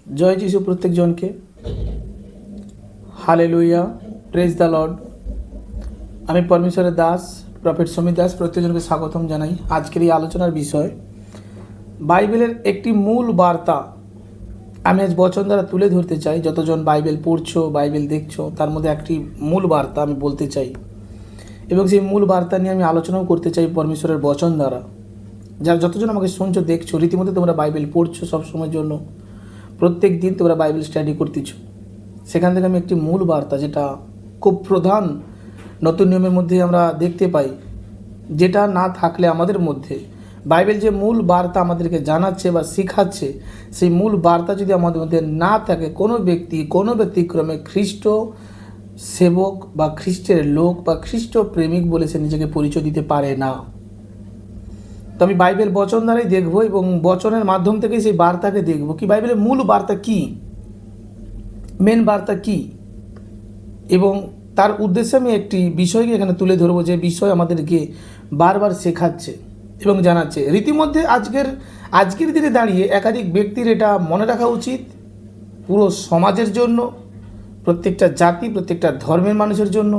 জয় যিশু প্রত্যেকজনকে। Hallelujah, praise the Lord. আমি পরমেশ্বরের দাস প্রফেট সমীর দাস প্রত্যেকজনকে স্বাগতম জানাই। আজকের এই আলোচনার বিষয় বাইবেলের একটি মূল বার্তা আমি আজ বচন দ্বারা তুলে ধরতে চাই। যতজন বাইবেল পড়ছো, বাইবেল দেখছো, তার মধ্যে একটি মূল বার্তা আমি বলতে চাই এবং সেই মূল বার্তা নিয়ে আমি আলোচনাও করতে চাই পরমেশ্বরের বচন দ্বারা। যারা যতজন আমাকে শুনছো, দেখছো, রীতিমতো তোমরা বাইবেল পড়ছো সবসময়ের জন্য, প্রত্যেক দিন তোমরা বাইবেল স্টাডি করতেছো, সেখান থেকে আমি একটি মূল বার্তা, যেটা খুব প্রধান নতুন নিয়মের মধ্যে আমরা দেখতে পাই, যেটা না থাকলে আমাদের মধ্যে বাইবেল যে মূল বার্তা আমাদেরকে জানাচ্ছে বা শিখাচ্ছে, সেই মূল বার্তা যদি আমাদের মধ্যে না থাকে, কোনো ব্যক্তি কোনো ব্যতিক্রমে খ্রিস্ট সেবক বা খ্রিস্টের লোক বা খ্রিস্ট প্রেমিক বলে সে নিজেকে পরিচয় দিতে পারে না। তো আমি বাইবেল বচন দ্বারাই দেখব এবং বচনের মাধ্যম থেকে সেই বার্তাকে দেখব কি বাইবেলের মূল বার্তা কি, মেন বার্তা কি, এবং তার উদ্দেশ্যে আমি একটি বিষয়কে এখানে তুলে ধরবো, যে বিষয় আমাদেরকে বারবার শেখাচ্ছে এবং জানাচ্ছে। রীতিমধ্যে আজকের দিনে দাঁড়িয়ে একাধিক ব্যক্তির এটা মনে রাখা উচিত, পুরো সমাজের জন্য, প্রত্যেকটা জাতি, প্রত্যেকটা ধর্মের মানুষের জন্য,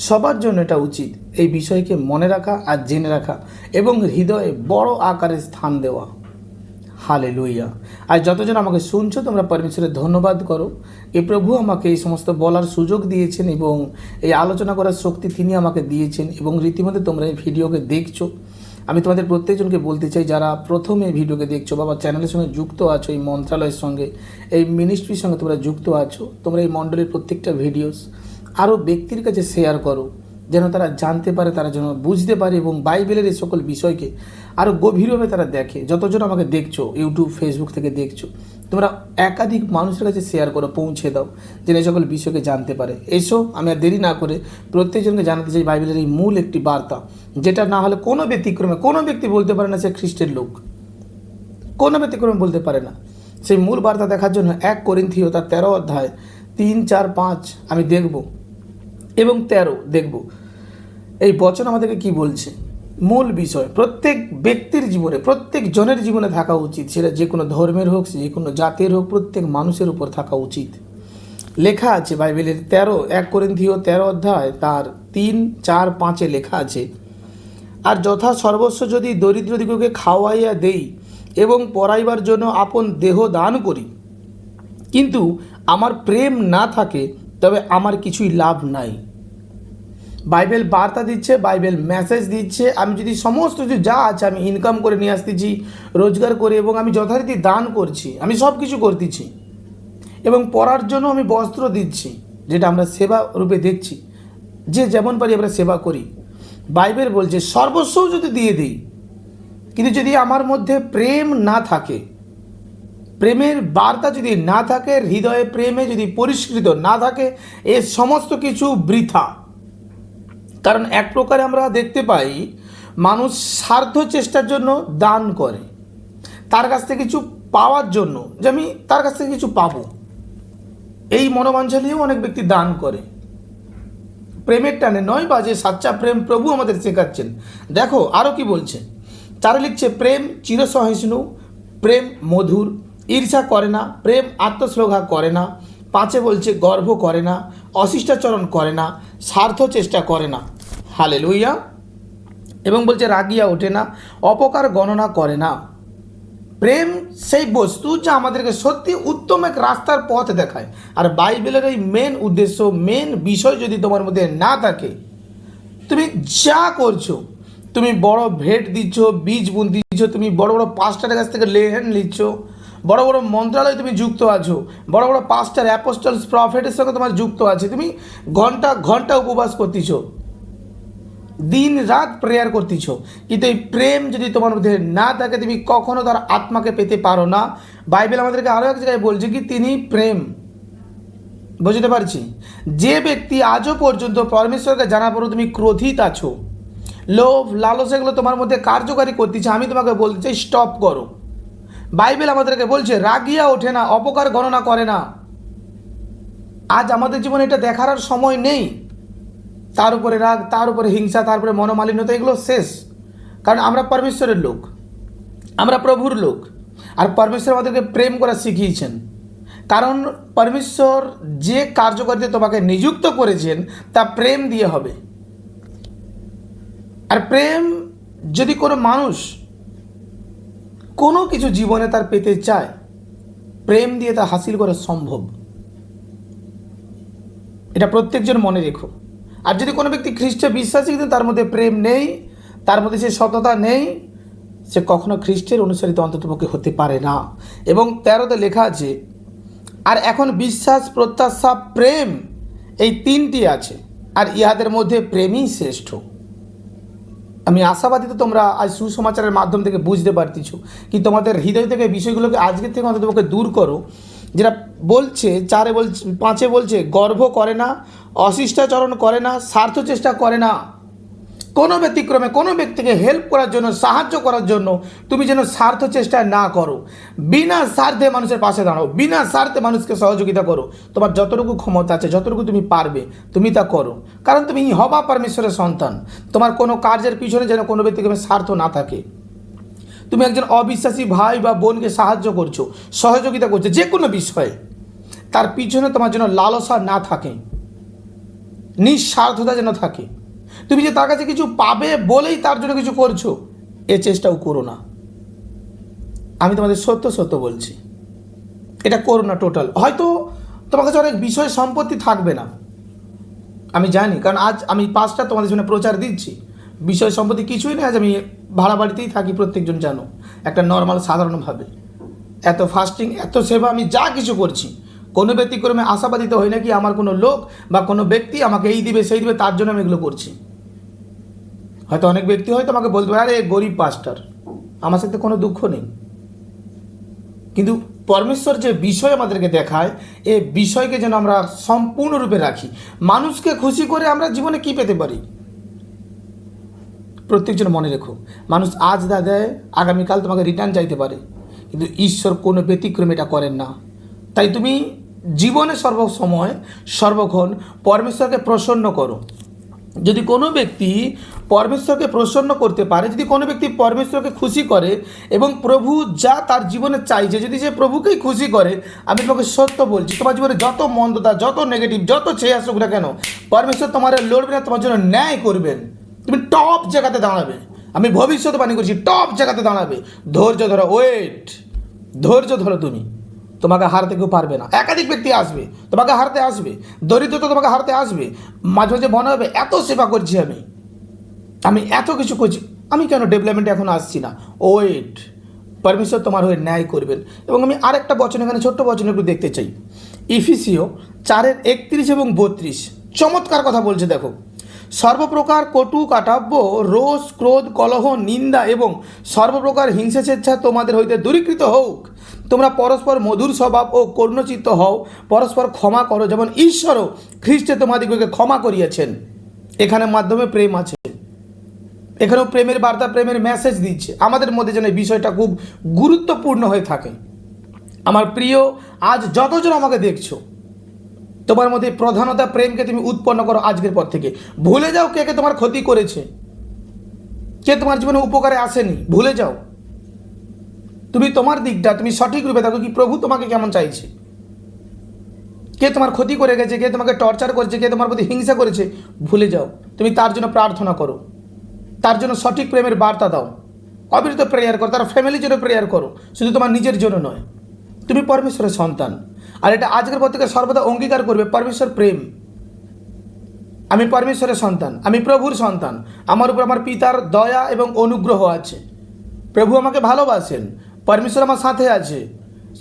সবার জন্য এটা উচিত এই বিষয়কে মনে রাখা আর জেনে রাখা এবং হৃদয়ে বড় আকারে স্থান দেওয়া। হালেলুয়া। আর যতজন আমাকে শুনছো, তোমরা পরমেশ্বরের ধন্যবাদ করো। এ প্রভু আমাকে এই সমস্ত বলার সুযোগ দিয়েছেন এবং এই আলোচনা করার শক্তি তিনি আমাকে দিয়েছেন, এবং রীতিমতো তোমরা এই ভিডিওকে দেখছো। আমি তোমাদের প্রত্যেকজনকে বলতে চাই, যারা প্রথমে ভিডিওকে দেখছো বা চ্যানেলের সঙ্গে যুক্ত আছো, এই মন্ত্রালয়ের সঙ্গে, এই মিনিস্ট্রির সঙ্গে তোমরা যুক্ত আছো, তোমরা এই মণ্ডলের প্রত্যেকটা ভিডিওস আরও ব্যক্তির কাছে শেয়ার করো, যেন তারা জানতে পারে, তারা যেন বুঝতে পারে এবং বাইবেলের এই সকল বিষয়কে আরও গভীরভাবে তারা দেখে। যতজন আমাকে দেখছো, ইউটিউব, ফেসবুক থেকে দেখছো, তোমরা একাধিক মানুষের কাছে শেয়ার করো, পৌঁছে দাও, যেন এই সকল বিষয়কে জানতে পারে। এসো, আমি আর দেরি না করে প্রত্যেকজনকে জানাতে চাই বাইবেলের এই মূল একটি বার্তা, যেটা না হলে কোনো ব্যতিক্রমে কোনো ব্যক্তি বলতে পারে না সে খ্রিস্টের লোক, কোনো ব্যতিক্রমে বলতে পারে না। সেই মূল বার্তা দেখার জন্য 1 করিন্থীয় তার 13 অধ্যায় 3, 4, 5 আমি দেখব এবং 13 দেখব। এই বচন আমাদেরকে কি বলছে, মূল বিষয় প্রত্যেক ব্যক্তির জীবনে, প্রত্যেক জনের জীবনে থাকা উচিত, সেটা যে কোনো ধর্মের হোক, যে কোনো জাতের হোক, প্রত্যেক মানুষের উপর থাকা উচিত। লেখা আছে বাইবেলের 1 করিন্থীয় 13 অধ্যায় তার 3, 4, 5 লেখা আছে, আর যথা সর্বস্ব যদি দরিদ্রদিগকে খাওয়াইয়া দেই এবং পরাইবার জন্য আপন দেহ দান করি, কিন্তু আমার প্রেম না থাকে, তবে আমার কিছুই লাভ নাই। বাইবেল বার্তা দিচ্ছে, বাইবেল মেসেজ দিচ্ছে, আমি যদি সমস্ত কিছু যা আছে আমি ইনকাম করে নিয়ে আসতেছি, রোজগার করে, এবং আমি যথারীতি দান করছি, আমি সব কিছু করতেছি, এবং পড়ার জন্য আমি বস্ত্র দিচ্ছি, যেটা আমরা সেবা রূপে দেখছি, যে যেমন পারি আমরা সেবা করি। বাইবেল বলছে সর্বস্বও যদি দিয়ে দিই, কিন্তু যদি আমার মধ্যে প্রেম না থাকে, প্রেমের বার্তা যদি না থাকে, হৃদয়ে প্রেমে যদি পরিষ্কৃত না থাকে, এ সমস্ত কিছু বৃথা। কারণ এক প্রকারে আমরা দেখতে পাই, মানুষ স্বার্থ চেষ্টার জন্য দান করে, তার কাছ থেকে কিছু পাওয়ার জন্য, যে আমি তার কাছ থেকে কিছু পাবো, এই মনোবাঞ্ছা নিয়েও অনেক ব্যক্তি দান করে, প্রেমের টানে নয়, বা যে সাচ্চা প্রেম প্রভু আমাদের শেখাচ্ছেন। দেখো আরও কি বলছে, 4 লিখছে, প্রেম চিরসহিষ্ণু, প্রেম মধুর, ঈর্ষা করে না, প্রেম আত্মশ্লাঘা করে না। 5 বলছে গর্ব করে না, অশিষ্টাচরণ করে না, স্বার্থ চেষ্টা করে না। হালেলুয়া। এবং বলছে রাগিয়া ওঠে না, অপকার গণনা করে না। প্রেম সেই বস্তু যা আমাদেরকে সত্যি উত্তম এক রাস্তার পথ দেখায়। আর বাইবেলের এই মেন উদ্দেশ্য, মেন বিষয় যদি তোমার মধ্যে না থাকে, তুমি যা করছো, তুমি বড় ভেট দিচ্ছ, বীজ বুন দিচ্ছ, তুমি বড় বড় পাস্টারের কাছ থেকে লেহেন নিচ্ছ, বড় বড় মন্ত্রালয়ে তুমি যুক্ত আছো, বড় বড় পাস্টার, অ্যাপোস্টলস, প্রফেটের সঙ্গে তোমার যুক্ত আছে, তুমি ঘন্টা ঘন্টা উপবাস করতেছ, দিন রাত প্রেয়ার করতেছ, কিন্তু এই প্রেম যদি তোমার মধ্যে না থাকে, তুমি কখনো তার আত্মাকে পেতে পারো না। বাইবেল আমাদেরকে আরও এক জায়গায় বলছে কি, তিনি প্রেম। বুঝতে পারছি, যে ব্যক্তি আজও পর্যন্ত পরমেশ্বরকে জানার পরও তুমি ক্রোধিত আছো, লোভ লালসা এগুলো তোমার মধ্যে কার্যকারী করতেছে, আমি তোমাকে বলতে চাই স্টপ করো। বাইবেল আমাদেরকে বলছে রাগিয়া ওঠে না, অপকার গণনা করে না। আজ আমাদের জীবনে এটা দেখার আর সময় নেই। তার উপরে রাগ, তার উপরে হিংসা, তারপরে মনোমালিন্যতা, এগুলো শেষ। কারণ আমরা পরমেশ্বরের লোক, আমরা প্রভুর লোক, আর পরমেশ্বর আমাদেরকে প্রেম করা শিখিয়েছেন। কারণ পরমেশ্বর যে কার্যকারিতা তোমাকে নিযুক্ত করেছেন তা প্রেম দিয়ে হবে। আর প্রেম যদি কোনো মানুষ কোনো কিছু জীবনে তার পেতে চায়, প্রেম দিয়ে তা হাসিল করা সম্ভব। এটা প্রত্যেকজন মনে রেখো। আর যদি কোনো ব্যক্তি খ্রিস্টে বিশ্বাসী কিন্তু তার মধ্যে প্রেম নেই, তার মধ্যে সে সততা নেই, সে কখনো খ্রিস্টের অনুসারিত অন্ততপক্ষে হতে পারে না। এবং 13তে লেখা আছে, আর এখন বিশ্বাস, প্রত্যাশা, প্রেম, এই তিনটি আছে, আর ইহাদের মধ্যে প্রেমই শ্রেষ্ঠ। আমি আশাবাদী তো তোমরা আজ সুসমাচারের মাধ্যম থেকে বুঝতে পারতেছ কি তোমাদের হৃদয় থেকে বিষয়গুলোকে আজকের থেকে অন্ততপক্ষে দূর করো। যেটা বলছে 4 বলছে 5 বলছে, গর্ব করে না, অশিষ্টাচরণ করে না, স্বার্থ চেষ্টা করে না। কোনো ব্যতিক্রমে কোনো ব্যক্তিকে হেল্প করার জন্য, সাহায্য করার জন্য তুমি যেন স্বার্থ চেষ্টা না করো। বিনা স্বার্থে মানুষের পাশে দাঁড়াও, বিনা স্বার্থে মানুষকে সহযোগিতা করো। তোমার যতটুকু ক্ষমতা আছে, যতটুকু তুমি পারবে, তুমি তা করো। কারণ তুমি হবা পরমেশ্বরের সন্তান। তোমার কোনো কার্যের পিছনে যেন কোনো ব্যক্তিক্রমে স্বার্থ না থাকে। তুমি একজন অবিশ্বাসী ভাই বা বোনকে সাহায্য করছো, সহযোগিতা করছো যে কোনো বিষয়ে, তার পিছনে তোমার জন্য লালসা না থাকে, নিঃস্বার্থতা যেন থাকে। তুমি যে তার কাছে কিছু পাবে বলেই তার জন্য কিছু করছো, এ চেষ্টাও করো না। আমি তোমাদের সত্য সত্য বলছি, এটা করো না টোটাল। হয়তো তোমার কাছে অনেক বিষয় সম্পত্তি থাকবে না, আমি জানি, কারণ আজ আমি 5টা তোমাদের জন্য প্রচার দিচ্ছি। বিষয় সম্পত্তি কিছুই নেই, আজ আমি ভাড়া বাড়িতেই থাকি, প্রত্যেকজন জানো, একটা নর্মাল সাধারণভাবে। এত ফাস্টিং, এত সেবা আমি যা কিছু করছি, কোনো ব্যতিক্রমে আশাবাদিত হই না কি আমার কোনো লোক বা কোনো ব্যক্তি আমাকে এই দিবে সেই দিবে তার জন্য আমি এগুলো করছি। হয়তো অনেক ব্যক্তি হয়তো আমাকে বলতে পারে, আরে গরিব পাস্টার, আমার সাথে কোনো দুঃখ নেই। কিন্তু পরমেশ্বর যে বিষয় আমাদেরকে দেখায়, এই বিষয়কে যেন আমরা সম্পূর্ণরূপে রাখি। মানুষকে খুশি করে আমরা জীবনে কি পেতে পারি, প্রত্যেকজন মনে রেখো। মানুষ আজ দা দেয়, আগামীকাল তোমাকে রিটার্ন চাইতে পারে, কিন্তু ঈশ্বর কোনো ব্যতিক্রম এটা করেন না। তাই তুমি জীবনে সর্বসময় সর্বক্ষণ পরমেশ্বরকে প্রসন্ন করো। যদি কোনো ব্যক্তি পরমেশ্বরকে প্রসন্ন করতে পারে, যদি কোনো ব্যক্তি পরমেশ্বরকে খুশি করে এবং প্রভু যা তার জীবনে চাইছে, যদি সে প্রভুকেই খুশি করে, আমি তোমাকে সত্য বলছি, তোমার জীবনে যত মন্দতা, যত নেগেটিভ, যত চেয়ে আসুক না কেন, পরমেশ্বর তোমার লড়বে না, তোমার জন্য ন্যায় করবেন। তুমি টপ জায়গাতে দাঁড়াবে। আমি ভবিষ্যৎবাণী করছি, টপ জায়গাতে দাঁড়াবে। ধৈর্য ধরো, ওয়েট, ধৈর্য ধরো। তোমাকে হারতে কেউ পারবে না। একাধিক ব্যক্তি আসবে, তোমাকে হারতে আসবে, দরিদ্রতা তোমাকে হারতে আসবে। মাঝে মাঝে মনে হবে এত সেবা করছি আমি এত কিছু করছি, আমি কেন ডেভেলপমেন্টে এখন আসছি না। ওয়েট, পরমেশ্বর তোমার হয়ে ন্যায় করবেন। এবং আমি আরেকটা বচন এখানে, ছোট্ট বচন একটু দেখতে চাই। ইফিসীয় 4:31 এবং 32 চমৎকার কথা বলছে, দেখো। সর্বপ্রকার কটু কাটাব্য, রোষ, ক্রোধ, কলহ, নিন্দা এবং সর্বপ্রকার হিংসা স্বেচ্ছা তোমাদের হইতে দূরীকৃত হোক। তোমরা পরস্পর মধুর স্বভাব ও করুণচিত্ত হও, পরস্পর ক্ষমা করো, যেমন ঈশ্বরও খ্রিস্টে তোমাদিগকে ক্ষমা করিয়াছেন। এখানে মাধ্যমে প্রেম আছে, এখানেও প্রেমের বার্তা, প্রেমের মেসেজ দিচ্ছে আমাদের মধ্যে, যেন এই বিষয়টা খুব গুরুত্বপূর্ণ হয়ে থাকে। আমার প্রিয়, আজ যতজন আমাকে দেখছো, তোমার মধ্যে প্রধানতা প্রেমকে তুমি উৎপন্ন করো আজকের পর থেকে। ভুলে যাও কে কে তোমার ক্ষতি করেছে, কে তোমার জীবনে উপকারে আসেনি, ভুলে যাও। তুমি তোমার দিকটা তুমি সঠিক রূপে দেখো, কি প্রভু তোমাকে কেমন চাইছে। কে তোমার ক্ষতি করে গেছে, কে তোমাকে টর্চার করেছে, কে তোমার প্রতি হিংসা করেছে, ভুলে যাও। তুমি তার জন্য প্রার্থনা করো, তার জন্য সঠিক প্রেমের বার্তা দাও, অবিরত প্রেয়ার করো, তার ফ্যামিলির জন্য প্রেয়ার করো, শুধু তোমার নিজের জন্য নয়। তুমি পরমেশ্বরের সন্তান, আর এটা আজকের পর থেকে সর্বদা অঙ্গীকার করবে, পরমেশ্বর প্রেম। আমি পরমেশ্বরের সন্তান, আমি প্রভুর সন্তান, আমার উপর আমার পিতার দয়া এবং অনুগ্রহ আছে। প্রভু আমাকে ভালোবাসেন, পরমেশ্বর আমার সাথে আছে।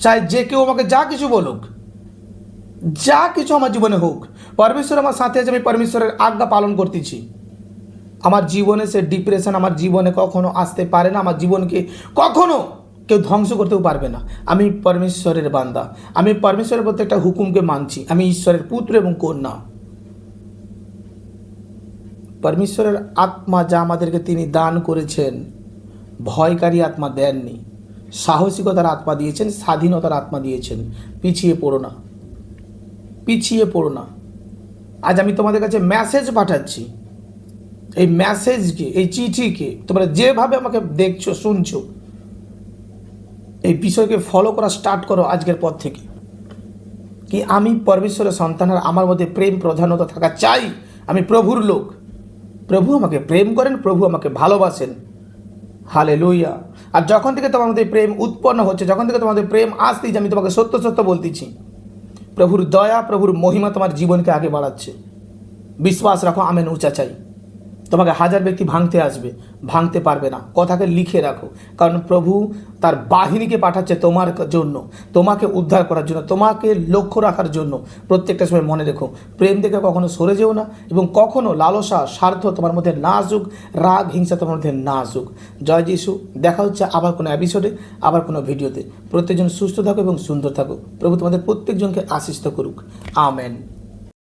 চাই যে কেউ আমাকে যা কিছু বলুক, যা কিছু আমার জীবনে হোক, পরমেশ্বর আমার সাথে আছে। আমি পরমেশ্বরের আজ্ঞা পালন করতেছি। আমার জীবনে সে ডিপ্রেশন আমার জীবনে কখনো আসতে পারে না, আমার জীবনকে কখনো কেউ ধ্বংস করতেও পারবে না। আমি পরমেশ্বরের বান্দা, আমি পরমেশ্বরের প্রত্যেকটা হুকুমকে মানছি। আমি ঈশ্বরের পুত্র এবং কন্যা। পরমেশ্বরের আত্মা যা আমাদেরকে তিনি দান করেছেন, ভয়কারী আত্মা দেননি, সাহসিকতার আত্মা দিয়েছেন, স্বাধীনতার আত্মা দিয়েছেন। পিছিয়ে পড়ো না, পিছিয়ে পড়ো না। আজ আমি তোমাদের কাছে মেসেজ পাঠাচ্ছি, এই মেসেজকে, এই চিঠিকে তোমরা যেভাবে আমাকে দেখছো, শুনছো, এই বিষয়কে ফলো করা স্টার্ট করো আজকের পর থেকে। কি আমি পরমেশ্বরের সন্তান, আর আমার মধ্যে প্রেম প্রধানতা থাকা চাই। আমি প্রভুর লোক, প্রভু আমাকে প্রেম করেন, প্রভু আমাকে ভালোবাসেন। হালেলুয়া। আর যখন থেকে তোমার মধ্যে প্রেম উৎপন্ন হচ্ছে, যখন থেকে তোমাদের প্রেম আসতেছে, আমি তোমাকে সত্য সত্য বলতেছি, প্রভুর দয়া, প্রভুর মহিমা তোমার জীবনকে আগে বাড়াচ্ছে। বিশ্বাস রাখো, আমেন উঁচা চাই। তোমাকে হাজার ব্যক্তি ভাঙতে আসবে, ভাঙতে পারবে না। কথাকে লিখে রাখো, কারণ প্রভু তার বাহিনীকে পাঠাচ্ছে তোমার জন্য, তোমাকে উদ্ধার করার জন্য, তোমাকে লক্ষ্য রাখার জন্য। প্রত্যেকটা সময় মনে রেখো, প্রেম থেকে কখনো সরে যেও না, এবং কখনো লালসা, স্বার্থ তোমার মধ্যে না আসুক, রাগ, হিংসা তোমার মধ্যে না আসুক। জয় যিশু। দেখা হচ্ছে আবার কোনো এপিসোডে, আবার কোনো ভিডিওতে। প্রত্যেকজন সুস্থ থাকো এবং সুন্দর থাকো। প্রভু তোমাদের প্রত্যেকজনকে আশীষ করুক। আমেন।